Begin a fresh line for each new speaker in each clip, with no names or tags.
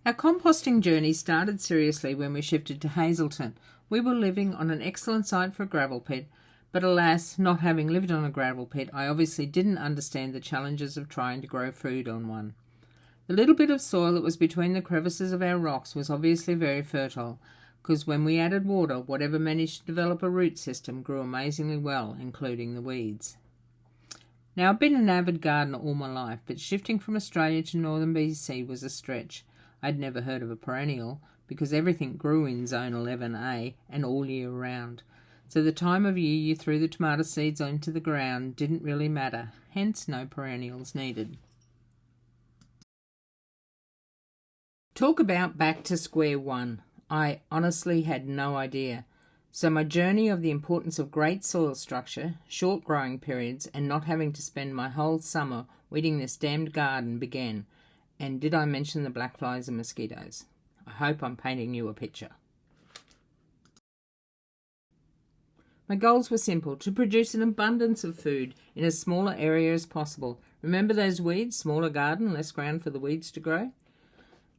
Our composting journey started seriously when we shifted to Hazelton. We were living on an excellent site for a gravel pit, but alas, not having lived on a gravel pit, I obviously didn't understand the challenges of trying to grow food on one. The little bit of soil that was between the crevices of our rocks was obviously very fertile, because when we added water, whatever managed to develop a root system grew amazingly well, including the weeds. Now, I've been an avid gardener all my life, but shifting from Australia to northern BC was a stretch. I'd never heard of a perennial, because everything grew in Zone 11A and all year round. So the time of year you threw the tomato seeds onto the ground didn't really matter, hence no perennials needed. Talk about back to square one. I honestly had no idea. So my journey of the importance of great soil structure, short growing periods, and not having to spend my whole summer weeding this damned garden began. And did I mention the black flies and mosquitoes? I hope I'm painting you a picture. My goals were simple: to produce an abundance of food in as small an area as possible. Remember those weeds? Smaller garden, less ground for the weeds to grow.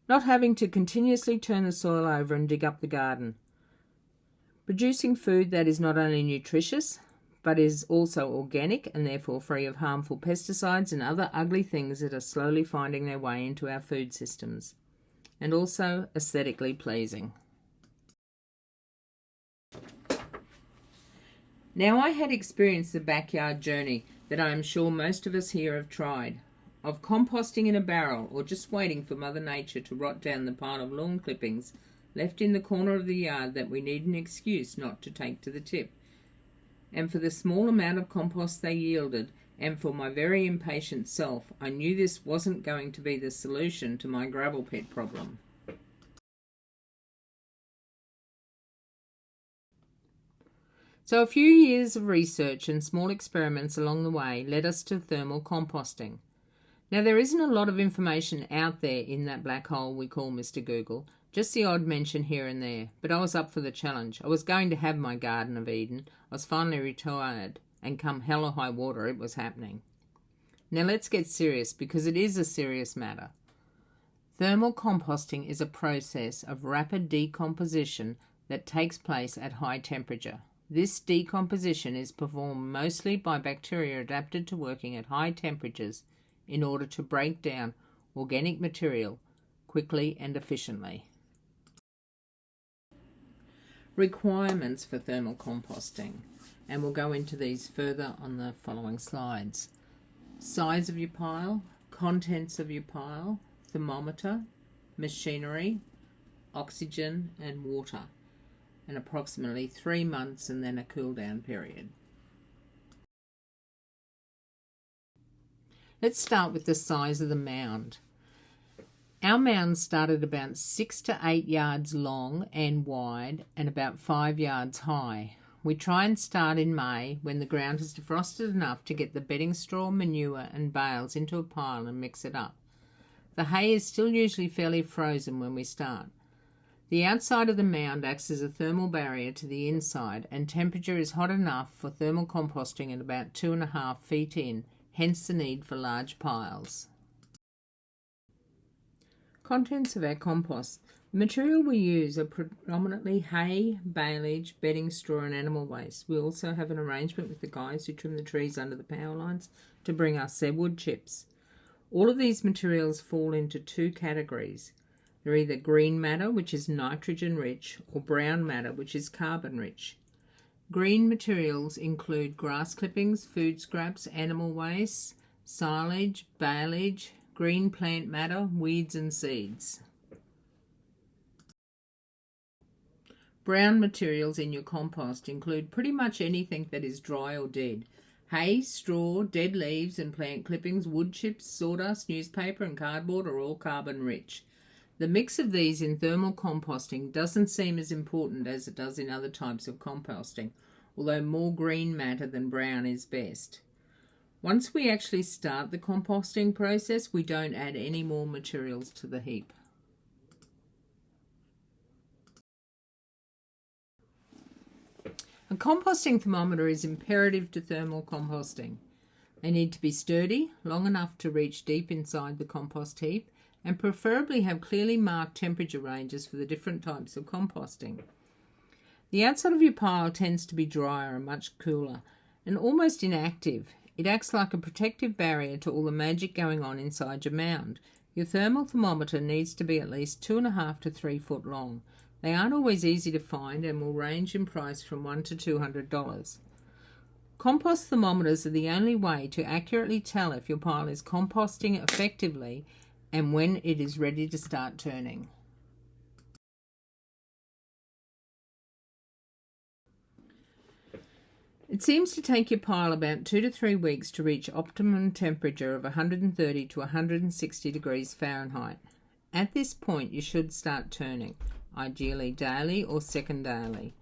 Not having to continuously turn the soil over and dig up the garden. Producing food that is not only nutritious, but is also organic and therefore free of harmful pesticides and other ugly things that are slowly finding their way into our food systems. And also aesthetically pleasing. Now, I had experienced the backyard journey that I am sure most of us here have tried, of composting in a barrel or just waiting for Mother Nature to rot down the pile of lawn clippings left in the corner of the yard that we need an excuse not to take to the tip. And for the small amount of compost they yielded, and for my very impatient self, I knew this wasn't going to be the solution to my gravel pit problem. So a few years of research and small experiments along the way led us to thermal composting. Now, there isn't a lot of information out there in that black hole we call Mr. Google, just the odd mention here and there, but I was up for the challenge. I was going to have my Garden of Eden. I was finally retired, and come hell or high water, it was happening. Now let's get serious, because it is a serious matter. Thermal composting is a process of rapid decomposition that takes place at high temperature. This decomposition is performed mostly by bacteria adapted to working at high temperatures in order to break down organic material quickly and efficiently. Requirements for thermal composting, and we'll go into these further on the following slides. Size of your pile, contents of your pile, thermometer, machinery, oxygen and water, and approximately 3 months and then a cool down period. Let's start with the size of the mound. Our mound started about 6 to 8 yards long and wide and about 5 yards high. We try and start in May when the ground is defrosted enough to get the bedding straw, manure and bales into a pile and mix it up. The hay is still usually fairly frozen when we start. The outside of the mound acts as a thermal barrier to the inside, and temperature is hot enough for thermal composting at about 2.5 feet in, hence the need for large piles. Contents of our compost. The material we use are predominantly hay, baleage, bedding straw and animal waste. We also have an arrangement with the guys who trim the trees under the power lines to bring us their wood chips. All of these materials fall into 2 categories. They're either green matter, which is nitrogen rich, or brown matter, which is carbon rich. Green materials include grass clippings, food scraps, animal waste, silage, baleage, green plant matter, weeds and seeds. Brown materials in your compost include pretty much anything that is dry or dead. Hay, straw, dead leaves and plant clippings, wood chips, sawdust, newspaper and cardboard are all carbon rich. The mix of these in thermal composting doesn't seem as important as it does in other types of composting, although more green matter than brown is best. Once we actually start the composting process, we don't add any more materials to the heap. A composting thermometer is imperative to thermal composting. They need to be sturdy, long enough to reach deep inside the compost heap, and preferably have clearly marked temperature ranges for the different types of composting. The outside of your pile tends to be drier and much cooler and almost inactive. It acts like a protective barrier to all the magic going on inside your mound. Your thermal thermometer needs to be at least 2.5 to 3 foot long. They aren't always easy to find and will range in price from $1 to $200. Compost thermometers are the only way to accurately tell if your pile is composting effectively and when it is ready to start turning. It seems to take your pile about 2 to 3 weeks to reach optimum temperature of 130 to 160 degrees Fahrenheit. At this point, you should start turning, ideally daily or secondarily.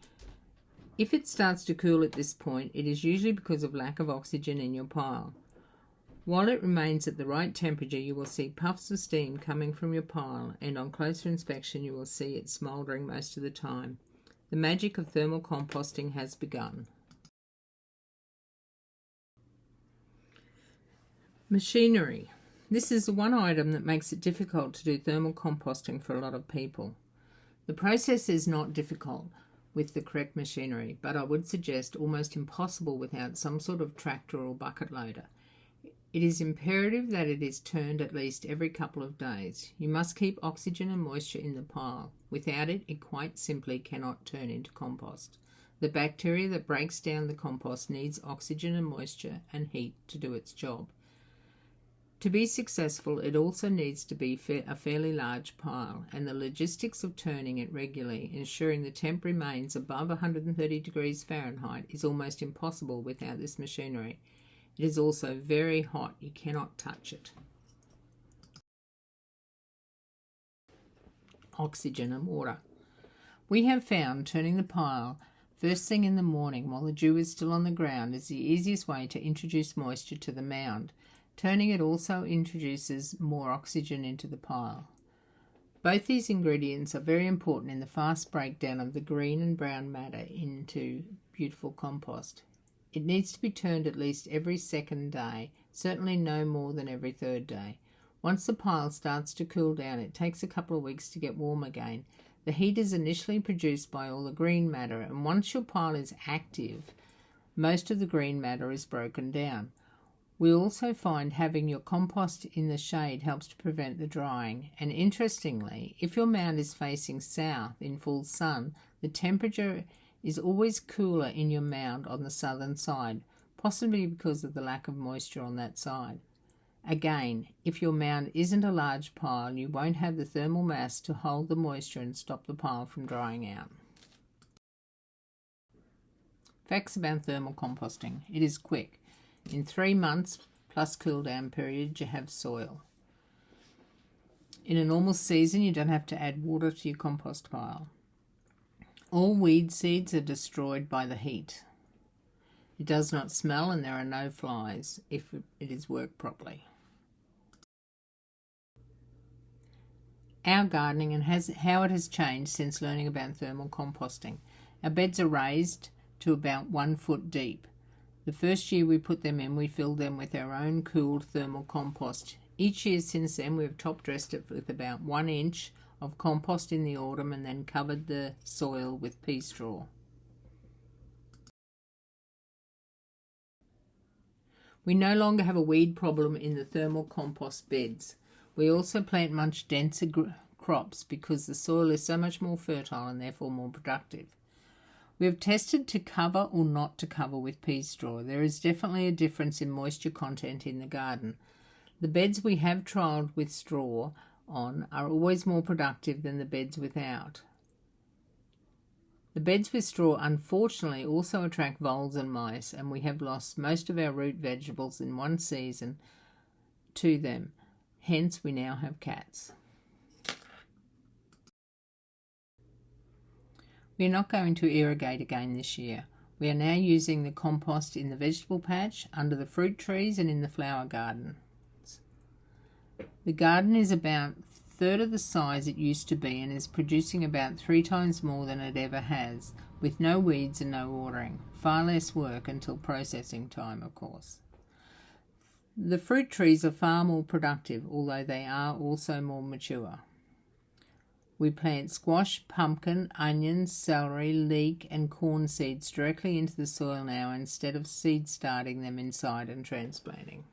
If it starts to cool at this point, it is usually because of lack of oxygen in your pile. While it remains at the right temperature, you will see puffs of steam coming from your pile, and on closer inspection you will see it smouldering most of the time. The magic of thermal composting has begun. Machinery. This is the one item that makes it difficult to do thermal composting for a lot of people. The process is not difficult with the correct machinery, but I would suggest almost impossible without some sort of tractor or bucket loader. It is imperative that it is turned at least every couple of days. You must keep oxygen and moisture in the pile. Without it, it quite simply cannot turn into compost. The bacteria that breaks down the compost needs oxygen and moisture and heat to do its job. To be successful, it also needs to be a fairly large pile, and the logistics of turning it regularly, ensuring the temp remains above 130 degrees Fahrenheit, is almost impossible without this machinery. It is also very hot. You cannot touch it. Oxygen and water. We have found turning the pile first thing in the morning while the dew is still on the ground is the easiest way to introduce moisture to the mound. Turning it also introduces more oxygen into the pile. Both these ingredients are very important in the fast breakdown of the green and brown matter into beautiful compost. It needs to be turned at least every second day, certainly no more than every third day. Once the pile starts to cool down, it takes a couple of weeks to get warm again. The heat is initially produced by all the green matter, and once your pile is active, most of the green matter is broken down. We also find having your compost in the shade helps to prevent the drying, and interestingly, if your mound is facing south in full sun, the temperature is always cooler in your mound on the southern side, possibly because of the lack of moisture on that side. Again, if your mound isn't a large pile, you won't have the thermal mass to hold the moisture and stop the pile from drying out. Facts about thermal composting. It is quick. In 3 months plus cool down period, you have soil. In a normal season, you don't have to add water to your compost pile. All weed seeds are destroyed by the heat. It does not smell and there are no flies if it is worked properly. Our gardening and how it has changed since learning about thermal composting. Our beds are raised to about 1 foot deep. The first year we put them in, we filled them with our own cooled thermal compost. Each year since then, we have top dressed it with about 1 inch of compost in the autumn and then covered the soil with pea straw. We no longer have a weed problem in the thermal compost beds. We also plant much denser crops because the soil is so much more fertile and therefore more productive. We have tested to cover or not to cover with pea straw. There is definitely a difference in moisture content in the garden. The beds we have trialled with straw on are always more productive than the beds without. The beds with straw unfortunately also attract voles and mice, and we have lost most of our root vegetables in one season to them. Hence, we now have cats. We are not going to irrigate again this year. We are now using the compost in the vegetable patch, under the fruit trees and in the flower garden. The garden is about a third of the size it used to be and is producing about 3 times more than it ever has, with no weeds and no watering. Far less work until processing time, of course. The fruit trees are far more productive, although they are also more mature. We plant squash, pumpkin, onions, celery, leek and corn seeds directly into the soil now instead of seed starting them inside and transplanting.